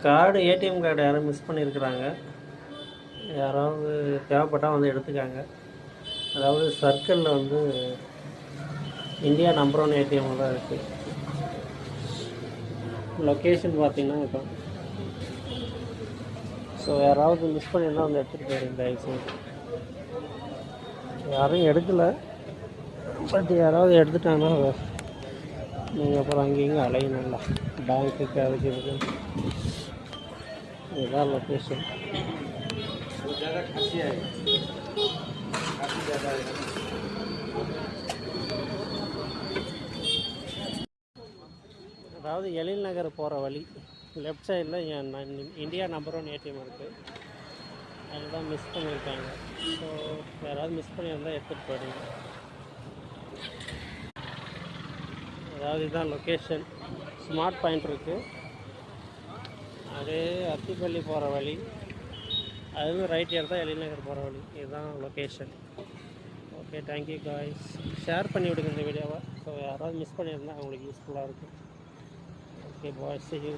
Card ATM card யாரும் miss பண்ணியிருக்கிறாங்க. யாராவது தேவைப்பட்டால் வந்து எடுத்துக்காங்க. அதாவது சர்க்கிளில் வந்து இந்தியா நம்பர் 1 ஏடிஎம் தான் இருக்குது. லொக்கேஷன் பார்த்தீங்கன்னா இப்போ ஸோ யாராவது மிஸ் பண்ணியிருந்தால் வந்து எடுத்துகிட்டு போயிருங்க தயவுசெய்து. யாரும் எடுக்கலை, பட் யாராவது எடுத்துட்டாங்கன்னா நீங்கள் அப்புறம் அங்கேயும் அலையணும்ல பேங்க்குக்கு அதுக்கு இதுக்கு. இதுதான் லொக்கேஷன். அதாவது எழில் நகர் போகிற வழி லெஃப்ட் சைடில் இந்தியா நம்பர் 1 ஏடிஎம் இருக்குது. அதுதான் மிஸ் பண்ணியிருக்காங்க. ஸோ யாராவது மிஸ் பண்ணியிருந்தால் எடுத்துகிட்டு போயிடுங்க. அதாவது இதுதான் லொக்கேஷன். ஸ்மார்ட் பாயிண்ட் இருக்குது. அதே அத்திப்பள்ளி போகிற வழி, அதுவும் ரைட் எடுத்தால் எழில் நகர் போகிற வழி. இதுதான் location. Okay, thank you guys. Share பண்ணி விடுங்க இந்த வீடியோவை. ஸோ யாராவது மிஸ் பண்ணியிருந்தால் அவங்களுக்கு யூஸ்ஃபுல்லாக இருக்கும். Okay bye, see you.